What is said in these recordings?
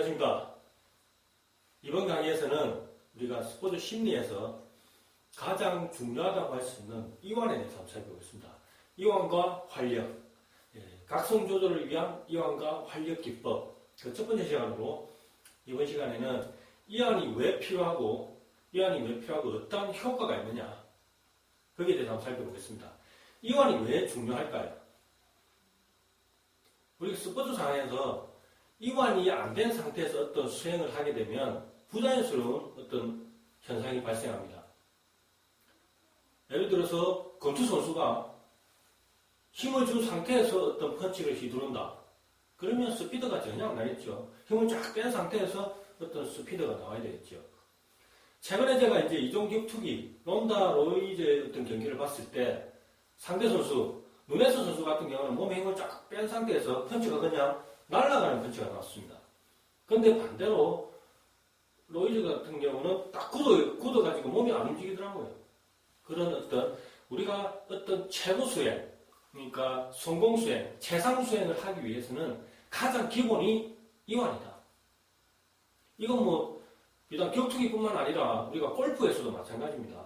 안녕하십니까. 이번 강의에서는 우리가 스포츠 심리에서 가장 중요하다고 할 수 있는 이완에 대해서 한번 살펴보겠습니다. 이완과 활력, 각성 조절을 위한 이완과 활력 기법. 그 첫 번째 시간으로 이번 시간에는 이완이 왜 필요하고 어떤 효과가 있느냐, 거기에 대해서 한번 살펴보겠습니다. 이완이 왜 중요할까요? 우리 스포츠 상황에서 이완이 안 된 상태에서 어떤 수행을 하게 되면 부자연스러운 어떤 현상이 발생합니다. 예를 들어서 권투 선수가 힘을 준 상태에서 어떤 펀치를 휘두른다. 그러면 스피드가 전혀 안 나겠죠. 힘을 쫙 뺀 상태에서 어떤 스피드가 나와야 되겠죠. 최근에 제가 이제 이종격투기, 론다 로이즈의 어떤 경기를 봤을 때 상대 선수, 누네스 선수 같은 경우는 몸에 힘을 쫙 뺀 상태에서 펀치가 그냥 날아가는 펀치가 나왔습니다. 그런데 반대로 로이즈 같은 경우는 딱 굳어가지고 몸이 안 움직이더라고요. 그런 어떤 우리가 어떤 최고 수행, 그러니까 성공 수행, 최상 수행을 하기 위해서는 가장 기본이 이완이다. 이건 뭐 비단 격투기뿐만 아니라 우리가 골프에서도 마찬가지입니다.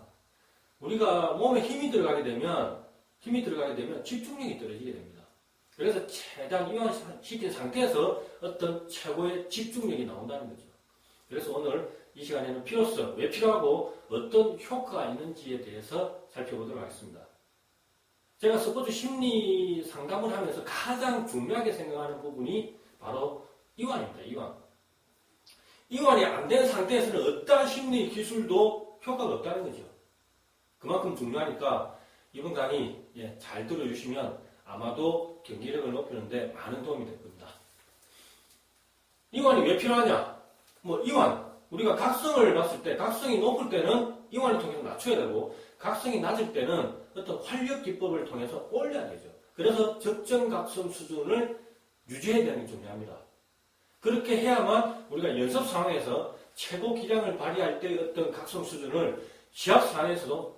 우리가 몸에 힘이 들어가게 되면 집중력이 떨어지게 됩니다. 그래서 최대한 이완시킨 상태에서 어떤 최고의 집중력이 나온다는 거죠. 그래서 오늘 이 시간에는 필요성, 왜 필요하고 어떤 효과가 있는지에 대해서 살펴보도록 하겠습니다. 제가 스포츠 심리 상담을 하면서 가장 중요하게 생각하는 부분이 바로 이완입니다. 이완이 안 된 상태에서는 어떠한 심리 기술도 효과가 없다는 거죠. 그만큼 중요하니까 이번 강의 잘 들어주시면 아마도 경기력을 높이는데 많은 도움이 될 겁니다. 이완이 왜 필요하냐? 우리가 각성을 봤을 때, 각성이 높을 때는 이완을 통해서 낮춰야 되고, 각성이 낮을 때는 어떤 활력 기법을 통해서 올려야 되죠. 그래서 적정 각성 수준을 유지해야 되는 게 중요합니다. 그렇게 해야만 우리가 연습 상황에서 최고 기량을 발휘할 때 어떤 각성 수준을 시합 상황에서도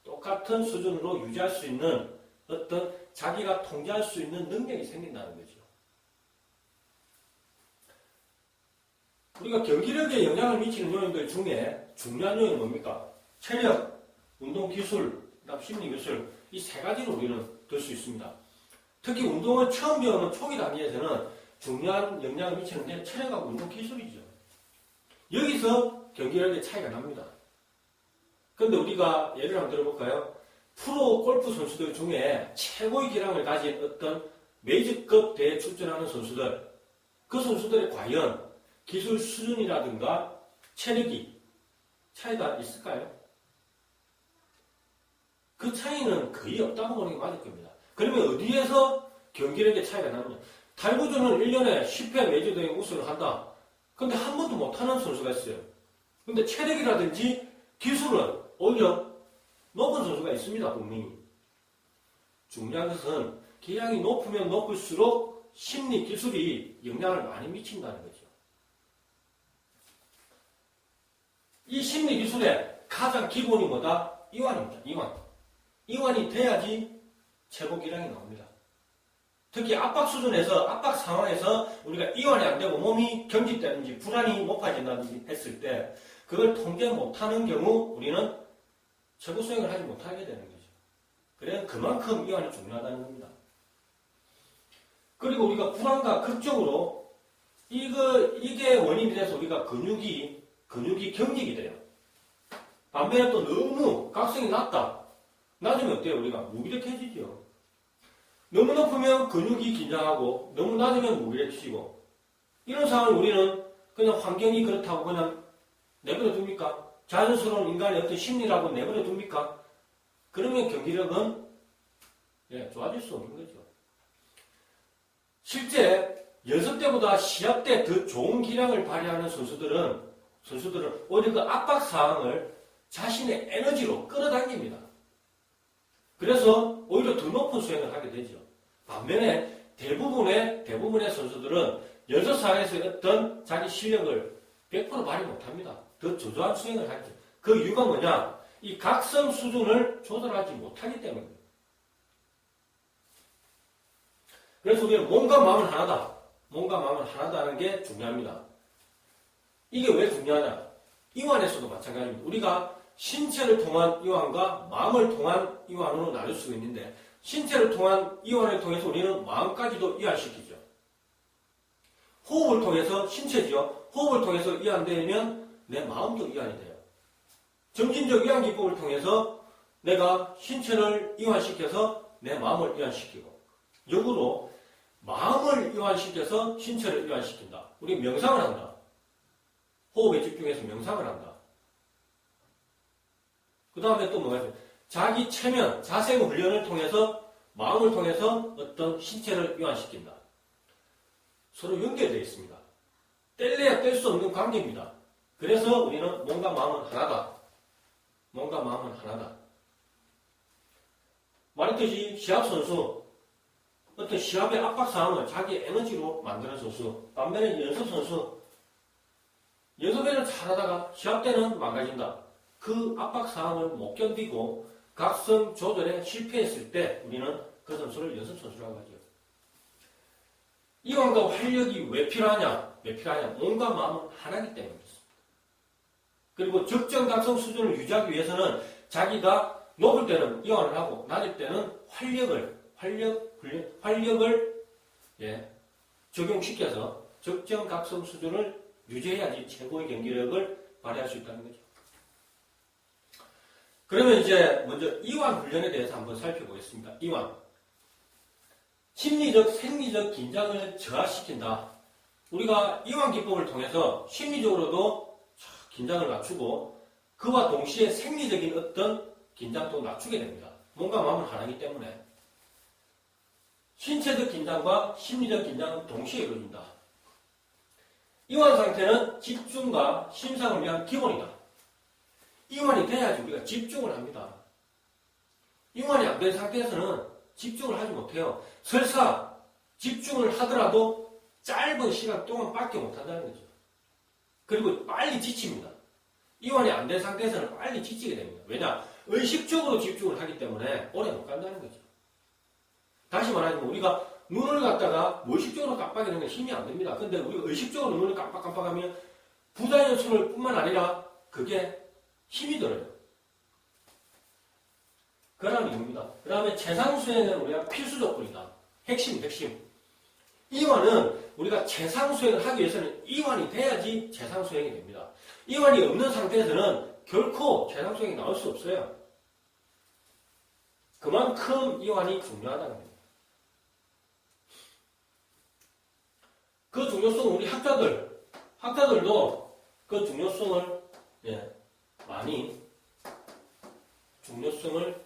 똑같은 수준으로 유지할 수 있는 어떤 자기가 통제할 수 있는 능력이 생긴다는 거죠. 우리가 경기력에 영향을 미치는 요인들 중에 중요한 요인은 뭡니까? 체력, 운동기술, 심리기술, 이 세 가지로 우리는 들 수 있습니다. 특히 운동을 처음 배우는 초기 단계에서는 중요한 영향을 미치는 게 체력하고 운동기술이죠. 여기서 경기력의 차이가 납니다. 그런데 우리가 예를 한번 들어볼까요? 프로 골프 선수들 중에 최고의 기량을 가진 어떤 메이저급 대회에 출전하는 선수들, 그 선수들의 과연 기술 수준이라든가 체력이 차이가 있을까요? 그 차이는 거의 없다고 보는 게 맞을 겁니다. 그러면 어디에서 경기력의 차이가 나느냐? 달구주는 1년에 10회 메이저 대회 우승을 한다. 근데 한 번도 못하는 선수가 있어요. 근데 체력이라든지 기술은 오히려 높은 선수가 있습니다, 분명히. 중요한 것은 기량이 높으면 높을수록 심리 기술이 영향을 많이 미친다는 거죠. 이 심리 기술의 가장 기본이 뭐다? 이완입니다. 이완이 돼야지 최고 기량이 나옵니다. 특히 압박 수준에서, 압박 상황에서 우리가 이완이 안 되고 몸이 경직되는지 불안이 높아진다든지 했을 때 그걸 통제 못하는 경우 우리는 최고 수행을 하지 못하게 되는 거죠. 그래서 그만큼 이완이 중요하다는 겁니다. 그리고 우리가 불안과 극적으로 이게 원인이 돼서 우리가 근육이 경직이 돼요. 반면에 또 너무 각성이 낮으면 어때요? 우리가 무기력해지죠. 너무 높으면 근육이 긴장하고 너무 낮으면 무기력해지고, 이런 상황을 우리는 그냥 환경이 그렇다고 그냥 내버려 둡니까? 자연스러운 인간의 어떤 심리라고 내버려 둡니까? 그러면 경기력은 좋아질 수 없는 거죠. 실제 연습 때보다 시합 때 더 좋은 기량을 발휘하는 선수들은 오히려 그 압박 상황을 자신의 에너지로 끌어당깁니다. 그래서 오히려 더 높은 수행을 하게 되죠. 반면에 대부분의 선수들은 연습 상황에서 어떤 자기 실력을 100% 발휘 못합니다. 더 저조한 수행을 하죠. 그 이유가 뭐냐? 이 각성 수준을 조절하지 못하기 때문입니다. 그래서 우리는 몸과 마음은 하나다. 몸과 마음은 하나다는 게 중요합니다. 이게 왜 중요하냐? 이완에서도 마찬가지입니다. 우리가 신체를 통한 이완과 마음을 통한 이완으로 나눌 수가 있는데 신체를 통한 이완을 통해서 우리는 마음까지도 이완시키죠. 호흡을 통해서 신체죠. 호흡을 통해서 이완되면 내 마음도 이완이 돼요. 점진적 이완 기법을 통해서 내가 신체를 이완시켜서 내 마음을 이완시키고 역으로 마음을 이완시켜서 신체를 이완시킨다. 우리 명상을 한다. 호흡에 집중해서 명상을 한다. 그 다음에 또 뭐가 있어요? 자기 체면, 자세 훈련을 통해서 마음을 통해서 어떤 신체를 이완시킨다. 서로 연결되어 있습니다. 뗄래야 뗄 수 없는 관계입니다. 그래서 우리는 몸과 마음은 하나다. 몸과 마음은 하나다. 말했듯이 시합선수, 어떤 시합의 압박상황을 자기 에너지로 만드는 선수, 반면에 연습선수, 연습에는 잘하다가 시합 때는 망가진다. 그 압박상황을 못 견디고 각성 조절에 실패했을 때 우리는 그 선수를 연습선수라고 하죠. 이완과 활력이 왜 필요하냐? 몸과 마음은 하나이기 때문에 그렇습니다. 그리고 적정 각성 수준을 유지하기 위해서는 자기가 높을 때는 이완을 하고 낮을 때는 활력을 적용시켜서 적정 각성 수준을 유지해야지 최고의 경기력을 발휘할 수 있다는 거죠. 그러면 이제 먼저 이완 훈련에 대해서 한번 살펴보겠습니다. 이완. 심리적, 생리적 긴장을 저하시킨다. 우리가 이완 기법을 통해서 심리적으로도 긴장을 낮추고 그와 동시에 생리적인 어떤 긴장도 낮추게 됩니다. 몸과 마음은 하나이기 때문에 신체적 긴장과 심리적 긴장은 동시에 이루어진다. 이완 상태는 집중과 심상을 위한 기본이다. 이완이 돼야지 우리가 집중을 합니다. 이완이 안 된 상태에서는 집중을 하지 못해요. 설사 집중을 하더라도 짧은 시간 동안밖에 못한다는 거죠. 그리고 빨리 지칩니다. 이완이 안 된 상태에서는 빨리 지치게 됩니다. 왜냐? 의식적으로 집중을 하기 때문에 오래 못 간다는 거죠. 다시 말하자면 우리가 눈을 갖다가 무의식적으로 깜빡이게 되면 힘이 안 됩니다. 근데 우리가 의식적으로 눈을 깜빡깜빡하면 부자연스러울 뿐만 아니라 그게 힘이 들어요. 그런 이유입니다. 그 다음에 최상수행은 우리가 필수 조건이다. 핵심. 이완은 우리가 최상수행을 하기 위해서는 이완이 돼야지 최상수행이 됩니다. 이완이 없는 상태에서는 결코 최상수행이 나올 수 없어요. 그만큼 이완이 중요하다는 겁니다. 그 중요성은 우리 학자들도 그 중요성을 많이 중요성을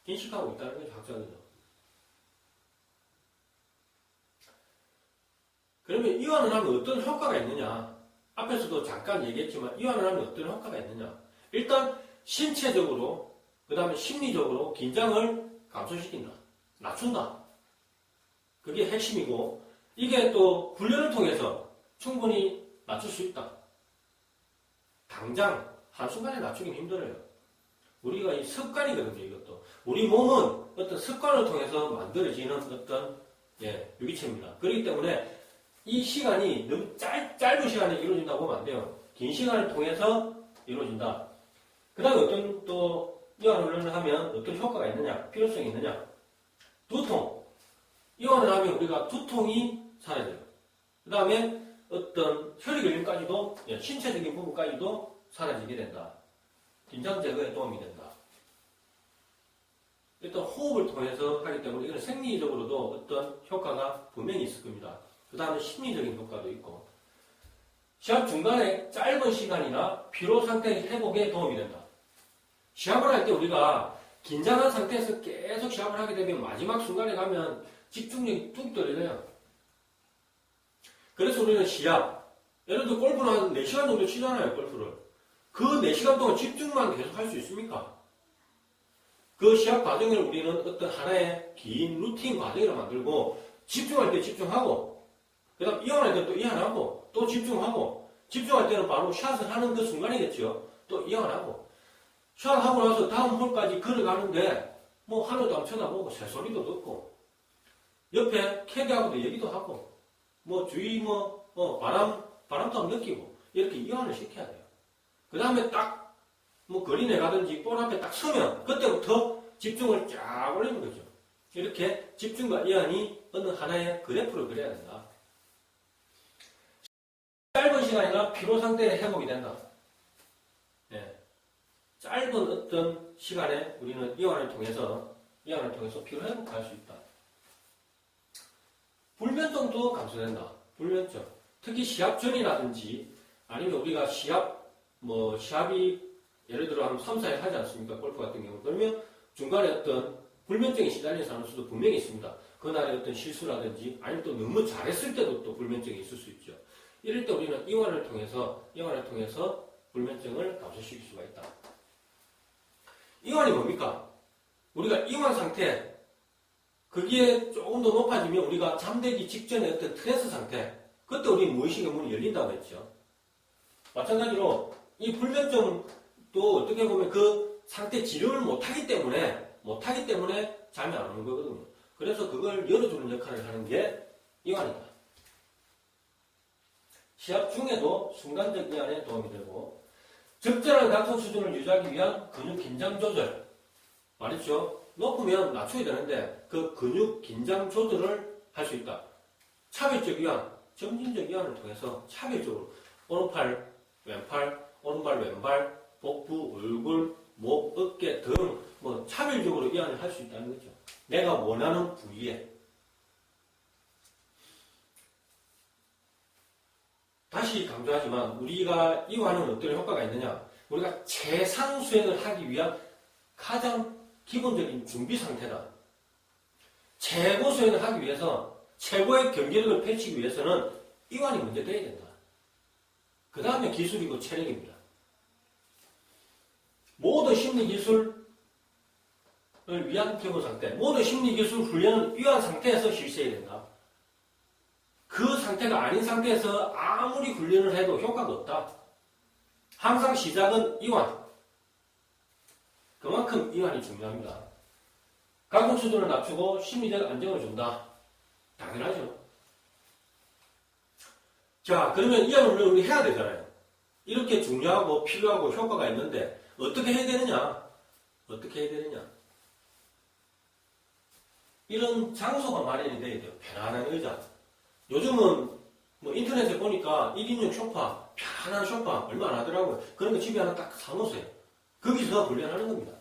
인식하고 있다는 거죠. 학자들도. 그러면 이완을 하면 어떤 효과가 있느냐? 앞에서도 잠깐 얘기했지만 이완을 하면 어떤 효과가 있느냐? 일단 신체적으로 그 다음에 심리적으로 긴장을 감소시킨다. 낮춘다. 그게 핵심이고 이게 또 훈련을 통해서 충분히 낮출 수 있다. 당장 한순간에 낮추긴 힘들어요. 우리가 이 습관이거든요. 이것도. 우리 몸은 어떤 습관을 통해서 만들어지는 어떤 유기체입니다. 그렇기 때문에 이 시간이 너무 짧은 시간에 이루어진다고 보면 안 돼요. 긴 시간을 통해서 이루어진다. 그 다음에 어떤 또 이완 훈련을 하면 어떤 효과가 있느냐, 필요성이 있느냐. 두통. 이완을 하면 우리가 두통이 사라져요. 그 다음에 어떤 혈액근육까지도, 신체적인 부분까지도 사라지게 된다. 긴장 제거에 도움이 된다. 일단 호흡을 통해서 하기 때문에 이건 생리적으로도 어떤 효과가 분명히 있을 겁니다. 그 다음에 심리적인 효과도 있고 시합 중간에 짧은 시간이나 피로 상태 회복에 도움이 된다. 시합을 할 때 우리가 긴장한 상태에서 계속 시합을 하게 되면 마지막 순간에 가면 집중력이 뚝 떨어져요. 그래서 우리는 시합, 예를 들어 골프는 한 4시간 정도 치잖아요, 골프를. 그 4시간 동안 집중만 계속 할 수 있습니까? 그 시합 과정을 우리는 어떤 하나의 긴 루틴 과정으로 만들고 집중할 때 집중하고 그 다음 이완할 때 또 이완하고 또 집중하고 집중할 때는 바로 샷을 하는 그 순간이겠죠. 또 이완하고 샷하고 나서 다음 홀까지 걸어가는데 뭐 하늘도 안 쳐다보고 새소리도 듣고 옆에 캐디하고도 얘기도 하고 뭐 주위 바람도 한번 느끼고 이렇게 이완을 시켜야 돼요. 그 다음에 딱 뭐 거리내 가든지 볼 앞에 딱 서면 그때부터 집중을 쫙 올리는 거죠. 이렇게 집중과 이완이 어느 하나의 그래프를 그려야 된다. 짧은 시간이나 피로 상태의 회복이 된다. 네. 짧은 어떤 시간에 우리는 이완을 통해서 피로 회복할 수 있다. 불면증도 감소된다. 불면증. 특히 시합 전이라든지 아니면 우리가 시합이 예를 들어 한 3, 4일 하지 않습니까? 골프 같은 경우. 그러면 중간에 어떤 불면증에 시달리는 사람들도 분명히 있습니다. 그날의 어떤 실수라든지 아니면 또 너무 잘했을 때도 또 불면증이 있을 수 있죠. 이럴 때 우리는 이완을 통해서 불면증을 감소시킬 수가 있다. 이완이 뭡니까? 우리가 이완 상태, 거기에 조금 더 높아지면 우리가 잠들기 직전의 어떤 트랜스 상태, 그때 우리 무의식의 문이 열린다고 했죠. 마찬가지로 이 불면증도 어떻게 보면 그 상태 치료를 못하기 때문에 잠이 안 오는 거거든요. 그래서 그걸 열어주는 역할을 하는 게 이완이다. 시합 중에도 순간적 이완에 도움이 되고, 적절한 각성 수준을 유지하기 위한 근육 긴장 조절. 말했죠? 높으면 낮춰야 되는데 그 근육 긴장 조절을 할 수 있다. 차별적 이완, 점진적 이완을 통해서 차별적으로 오른팔, 왼팔, 오른발, 왼발, 복부, 얼굴, 목, 어깨 등 차별적으로 이완을 할 수 있다는 거죠. 내가 원하는 부위에. 다시 강조하지만 우리가 이완은 어떤 효과가 있느냐? 우리가 최상 수행을 하기 위한 가장 기본적인 준비 상태다. 최고 수행을 하기 위해서 최고의 경기력을 펼치기 위해서는 이완이 먼저 돼야 된다. 그 다음에 기술이고 체력입니다. 모든 심리기술을 위한 기본 상태, 모든 심리기술 훈련은 이완 상태에서 실시해야 된다. 그 상태가 아닌 상태에서 아무리 훈련을 해도 효과가 없다. 항상 시작은 이완. 그만큼 이완이 중요합니다. 각성 수준을 낮추고 심리적 안정을 준다. 당연하죠. 자, 그러면 이완 훈련을 우리 해야 되잖아요. 이렇게 중요하고 필요하고 효과가 있는데 어떻게 해야 되느냐? 이런 장소가 마련이 돼야 돼요. 편안한 의자. 요즘은 인터넷에 보니까 1인용 소파, 편안한 소파 얼마 안 하더라고요. 그런 거 집에 하나 딱 사놓으세요. 거기서 훈련하는 겁니다.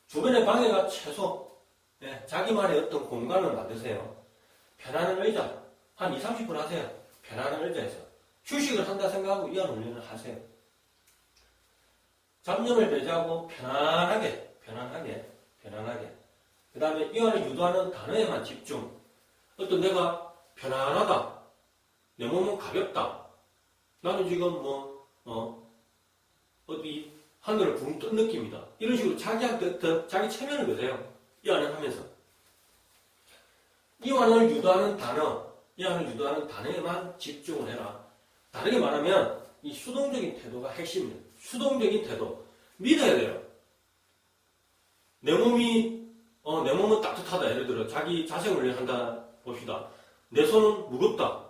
주변의 방해가 최소, 자기만의 어떤 공간을 만드세요. 편안한 의자, 한 20, 30분 하세요. 편안한 의자에서. 휴식을 한다 생각하고 이완 훈련을 하세요. 잡념을 배제하고 편안하게. 그 다음에 이완을 유도하는 단어에만 집중. 어떤 내가 편안하다. 내 몸은 가볍다. 나는 지금 어디 하늘을 붕 뜬 느낌이다. 이런 식으로 자기한테 자기 체면을 거세요. 이완을 하면서. 이완을 유도하는 단어에만 집중을 해라. 다르게 말하면 이 수동적인 태도가 핵심이에요. 수동적인 태도. 믿어야 돼요. 내 몸은 따뜻하다. 예를 들어 자기 자생훈련 한다 봅시다. 내 손은 무겁다.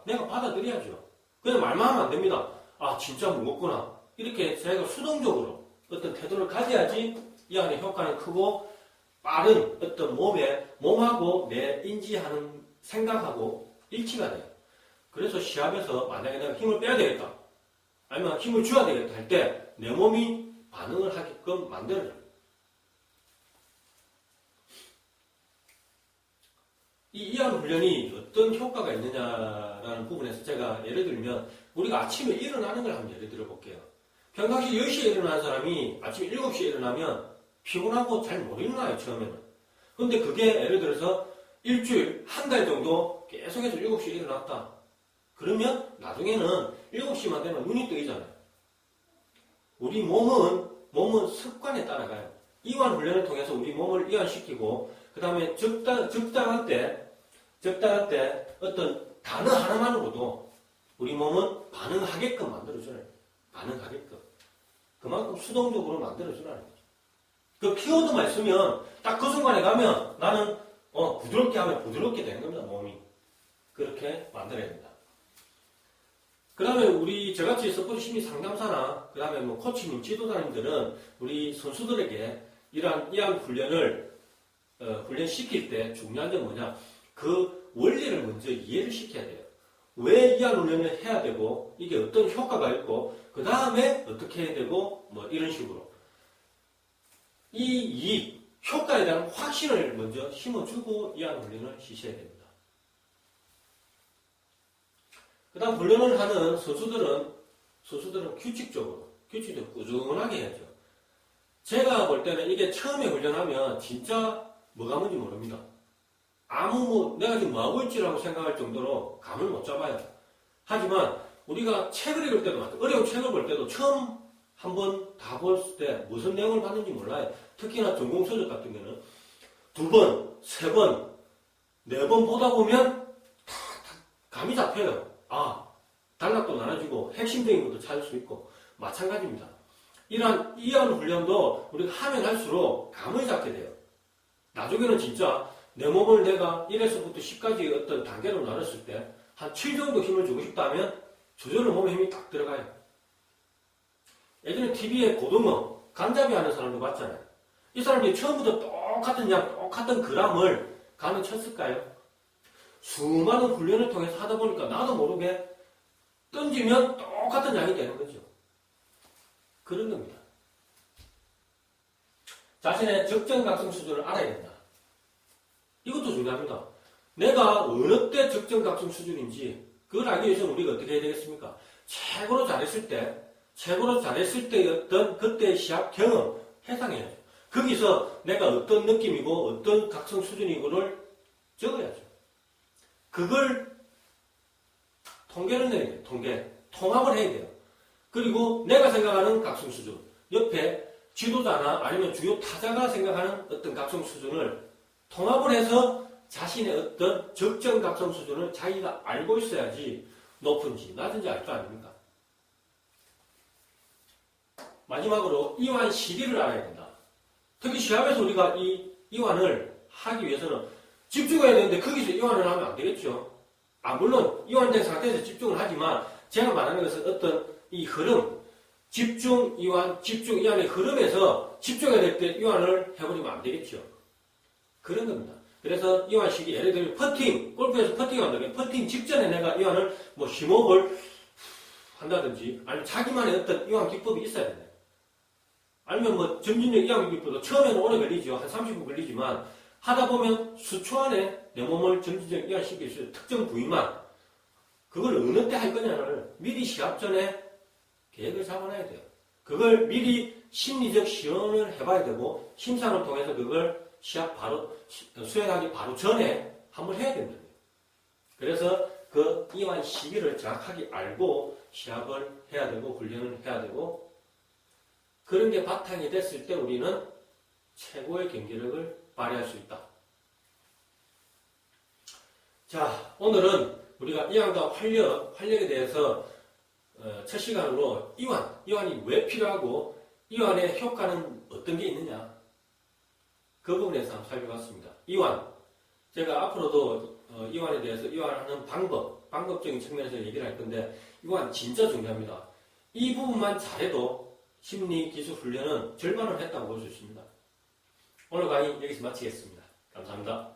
내가 받아들여야죠. 그냥 말만 하면 안 됩니다. 아, 진짜 무겁구나. 이렇게 자기가 수동적으로 어떤 태도를 가져야지 이 안에 효과는 크고 빠른 어떤 몸하고 내 인지하는 생각하고 일치가 돼요. 그래서 시합에서 만약에 내가 힘을 빼야 되겠다. 아니면 힘을 줘야 되겠다 할 때 내 몸이 반응을 하게끔 만들어요. 이 이완 훈련이 어떤 효과가 있느냐라는 부분에서 제가 예를 들면 우리가 아침에 일어나는 걸 한번 예를 들어 볼게요. 평상시 10시에 일어나는 사람이 아침 7시에 일어나면 피곤하고 잘 못 일어나요, 처음에는. 근데 그게 예를 들어서 일주일, 한 달 정도 계속해서 7시에 일어났다. 그러면 나중에는 7시만 되면 눈이 뜨이잖아요. 우리 몸은 습관에 따라가요. 이완 훈련을 통해서 우리 몸을 이완시키고, 그 다음에 적당할 때 어떤 단어 하나만으로도 우리 몸은 반응하게끔 만들어줘요. 그만큼 수동적으로 만들어주라는 거죠. 그 키워드만 있으면 딱 그 순간에 가면 나는 부드럽게 하면 부드럽게 되는 겁니다, 몸이. 그렇게 만들어야 됩니다. 그 다음에 우리 저같이 스포츠 심리 상담사나 그 다음에 뭐 코치님, 지도자님들은 우리 선수들에게 이러한 훈련을 훈련시킬 때 중요한 건 뭐냐? 그 원리를 먼저 이해를 시켜야 돼요. 왜 이러한 훈련을 해야 되고 이게 어떤 효과가 있고 그 다음에 어떻게 해야 되고 뭐 이런 식으로 이 효과에 대한 확신을 먼저 심어주고 이러한 훈련을 시켜야 됩니다. 그 다음 훈련을 하는 선수들은 규칙적으로 꾸준하게 해야죠. 제가 볼 때는 이게 처음에 훈련하면 진짜 뭐가 뭔지 모릅니다. 내가 지금 뭐하고 있지라고 생각할 정도로 감을 못 잡아요. 하지만 우리가 책을 읽을 때도 마찬가지로 어려운 책을 볼 때도 처음 한번 다 볼 때 무슨 내용을 봤는지 몰라요. 특히나 전공서적 같은 경우는 2번, 3번, 4번 보다 보면 다 감이 잡혀요. 단락도 나눠지고 핵심적인 것도 찾을 수 있고 마찬가지입니다. 이러한 훈련도 우리가 하면 할수록 감을 잡게 돼요. 나중에는 진짜 내 몸을 내가 1에서부터 10까지 어떤 단계로 나눴을 때 한 7 정도 힘을 주고 싶다면 저절로 몸에 힘이 딱 들어가요. 예전에 TV에 고등어, 간잡이 하는 사람도 봤잖아요. 이 사람들이 처음부터 똑같은 그람을 감을 쳤을까요? 수많은 훈련을 통해서 하다 보니까 나도 모르게 던지면 똑같은 양이 되는 거죠. 그런 겁니다. 자신의 적정각성 수준을 알아야 된다. 이것도 중요합니다. 내가 어느 때 적정각성 수준인지 그걸 알기 위해서는 우리가 어떻게 해야 되겠습니까? 최고로 잘했을 때의 어떤 그때의 시합 경험 해상해야죠. 거기서 내가 어떤 느낌이고 어떤 각성 수준이고를 적어야죠. 그걸 통계를 내야 돼요. 통합을 해야 돼요. 그리고 내가 생각하는 각성 수준, 옆에 지도자나 아니면 주요 타자가 생각하는 어떤 각성 수준을 통합을 해서 자신의 어떤 적정 각성 수준을 자기가 알고 있어야지 높은지 낮은지 알 거 아닙니까? 마지막으로 이완 시기를 알아야 된다. 특히 시합에서 우리가 이 이완을 하기 위해서는 집중해야 되는데 거기서 이완을 하면 안 되겠죠. 물론 이완된 상태에서 집중을 하지만 제가 말하는 것은 어떤 이 흐름, 집중 이완의 흐름에서 집중해야 될 때 이완을 해버리면 안 되겠죠. 그런 겁니다. 그래서 이완 시기, 예를 들면 퍼팅, 골프에서 퍼팅한다면 퍼팅 직전에 내가 이완을 심호흡을 한다든지 아니면 자기만의 어떤 이완 기법이 있어야 된다. 아니면 점진적 이완 기법도 처음에는 오래 걸리죠. 한 30분 걸리지만 하다 보면 수초 안에 내 몸을 점진적 이완시킬 수 있는 특정 부위만 그걸 어느 때 할 거냐를 미리 시합 전에 계획을 잡아놔야 돼요. 그걸 미리 심리적 시연을 해봐야 되고 심사를 통해서 그걸 시합 수행하기 바로 전에 한번 해야 된다. 그래서 그 이완 시기를 정확하게 알고 시합을 해야 되고 훈련을 해야 되고 그런 게 바탕이 됐을 때 우리는 최고의 경기력을 발휘할 수 있다. 자, 오늘은 우리가 이완과 활력에 대해서 첫 시간으로 이완이 왜 필요하고 이완의 효과는 어떤 게 있느냐 그 부분에서 한번 살펴봤습니다. 이완, 제가 앞으로도 이완에 대해서 이완하는 방법적인 측면에서 얘기를 할 건데 이완 진짜 중요합니다. 이 부분만 잘해도 심리 기술 훈련은 절반을 했다고 볼 수 있습니다. 오늘 강의 여기서 마치겠습니다. 감사합니다.